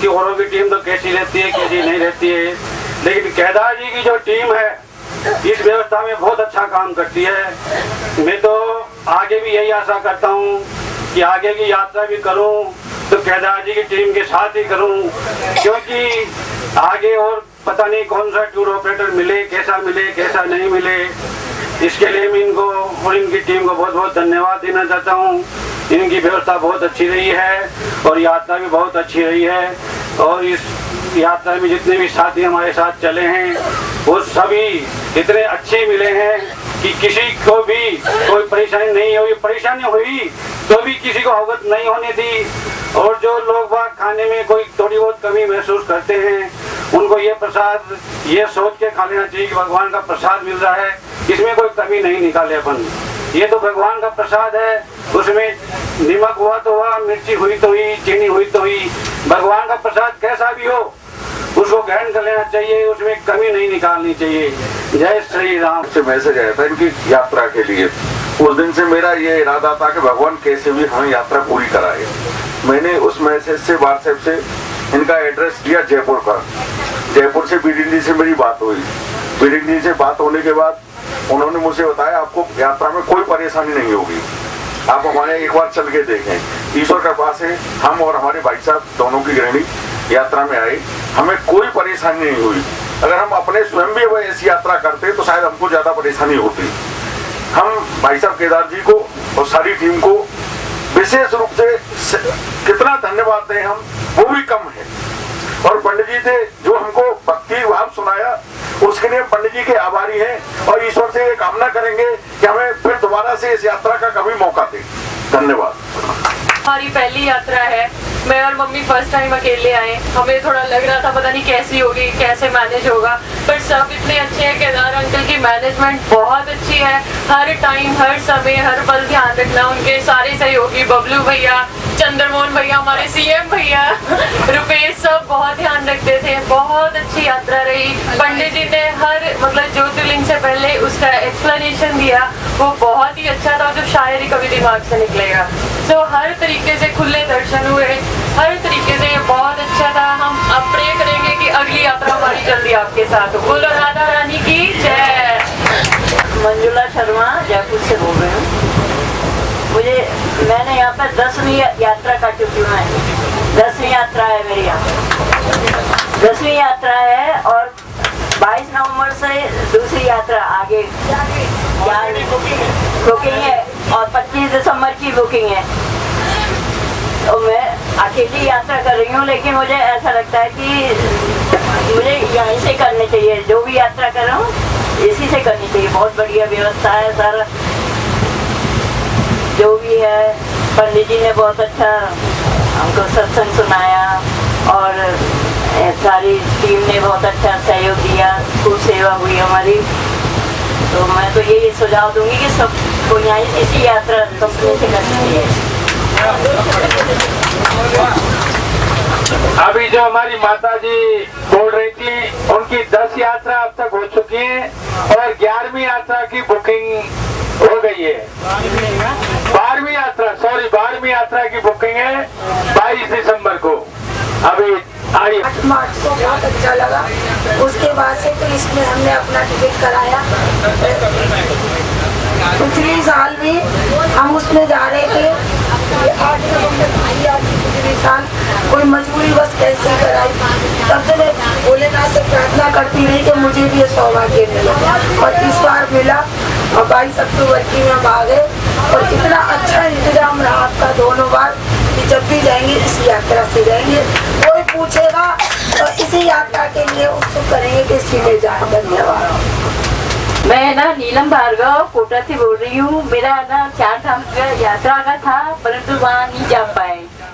कि औरों की टीम तो कैसी रहती है, कैसी नहीं रहती है, लेकिन केदार जी की जो टीम है इस व्यवस्था में बहुत अच्छा काम करती है। मैं तो आगे भी यही आशा करता हूँ कि आगे की यात्रा भी करूँ तो केदार जी की टीम के साथ ही करूँ, क्योंकि आगे और पता नहीं कौन सा टूर ऑपरेटर मिले, कैसा नहीं मिले। इसके लिए मैं इनको और इनकी टीम को बहुत बहुत धन्यवाद देना चाहता हूँ। इनकी व्यवस्था बहुत अच्छी रही है और यात्रा भी बहुत अच्छी रही है। और इस यात्रा में जितने भी साथी हमारे साथ चले हैं वो सभी इतने अच्छे मिले हैं कि किसी को भी कोई परेशानी नहीं हुई। परेशानी हुई तो भी किसी को अवगत नहीं होने दी। और जो लोग बाग खाने में कोई थोड़ी बहुत कमी महसूस करते हैं उनको ये प्रसाद ये सोच के खा लेना चाहिए कि भगवान का प्रसाद मिल रहा है, इसमें कोई कमी नहीं निकाले अपन। ये तो भगवान का प्रसाद है, उसमें नमक हुआ तो हुआ, मिर्ची हुई तो हुई, चीनी हुई तो हुई, भगवान का प्रसाद कैसा भी हो उसको ग्रहण कर लेना चाहिए, उसमें कमी नहीं निकालनी चाहिए। जय श्री राम। से मैसेज आया था इनकी यात्रा के लिए। उस दिन से मेरा ये इरादा था कि भगवान कैसे भी हमें यात्रा पूरी कराए। मैंने उस मैसेज से व्हाट्सएप से इनका एड्रेस दिया जयपुर का। जयपुर से बीडिंडी से मेरी बात हुई। बीडिंडी से बात होने के बाद उन्होंने मुझे बताया आपको यात्रा में कोई परेशानी नहीं होगी, आप हमारे एक बार चल के देखें। ईश्वर का पास है, हम और हमारे भाई साहब दोनों की गृहिणी यात्रा में आए, हमें कोई परेशानी नहीं हुई। अगर हम अपने स्वयं भी ऐसी यात्रा करते तो शायद हमको ज्यादा परेशानी होती। हम भाई साहब केदार जी को और सारी टीम को विशेष रूप से कितना धन्यवाद दें हम, वो भी कम है। और पंडित जी थे जो हमको भक्ति भाव सुनाया, उसके लिए पंडित जी के आभारी हैं और ईश्वर से ये कामना करेंगे कि हमें फिर दोबारा से इस यात्रा का कभी मौका दे। धन्यवाद। हमारी पहली यात्रा है, मैं और मम्मी फर्स्ट टाइम अकेले आए। हमें थोड़ा लग रहा था पता नहीं कैसी होगी, कैसे मैनेज होगा, पर सब इतने अच्छे हैं। केदार अंकल की मैनेजमेंट बहुत अच्छी है, हर टाइम हर समय हर पल ध्यान रखना। उनके सारे सहयोगी बबलू भैया, चंद्रमोहन भैया, हमारे सीएम भैया, रुपेश, सब बहुत ध्यान रखते थे। बहुत अच्छी यात्रा रही। पंडित जी ने हर मतलब ज्योतिर्लिंग से पहले उसका एक्सप्लेनेशन दिया, वो बहुत ही अच्छा था, जो शायरी कभी दिमाग से निकलेगा। तो हर तरीके से खुले दर्शन हुए, हर तरीके से बहुत अच्छा था। हम अब प्रे करेंगे कि अगली यात्रा हमारी जल्दी आपके साथ हो। बोलो राधा रानी की जय। मंजुला शर्मा जयपुर से बोल रही हूँ। मैंने यहाँ पर 10वीं यात्रा कर चुकी हूँ। 10वीं यात्रा है मेरी यहाँ, 10वीं यात्रा है और 22 नवंबर से दूसरी यात्रा आगे बुकिंग है और 25 दिसंबर की बुकिंग है। तो मैं अकेली यात्रा कर रही हूँ, लेकिन मुझे ऐसा लगता है कि मुझे यहीं से करनी चाहिए। जो भी यात्रा कर रहा हूँ इसी से करनी चाहिए। बहुत बढ़िया व्यवस्था है सर, जो भी है। पंडित जी ने बहुत अच्छा हमको सत्संग सुनाया और सारी टीम ने बहुत अच्छा सहयोग दिया, खूब सेवा हुई हमारी। तो मैं तो यही सुझाव दूंगी कि सबको यहाँ इसी यात्रा कंपनी से करनी चाहिए। अभी जो हमारी माता जी बोल रही थी, उनकी 10 यात्रा अब तक हो चुकी है और 11वीं यात्रा की बुकिंग हो गई है। 12वीं यात्रा की बुकिंग है 22 दिसंबर को। अभी 8 मार्च को बहुत अच्छा लगा। उसके बाद से तो इसमें हमने अपना टिकट कराया। पिछले साल भी हम उसमें जा रहे थे, 8 नवंबर पिछले साल कोई मजबूरी बस कैसे कराई। तब से मैं भोलेनाथ से प्रार्थना करती रही कि मुझे भी ये सौभाग्य मिला और इस बार मिला। और 22 अक्टूबर की हम आ गए और इतना अच्छा इंतजाम रहा आपका दोनों बार कि जब भी जाएंगे इसी यात्रा से जाएंगे। कोई पूछेगा तो इसी यात्रा के लिए उत्सुक करेंगे कि इसी में जाए। धन्यवाद। मैं ना नीलम भार्गव कोटा से बोल रही हूँ। मेरा ना 4 धाम का यात्रा का था, परंतु वहाँ नहीं जा पाए।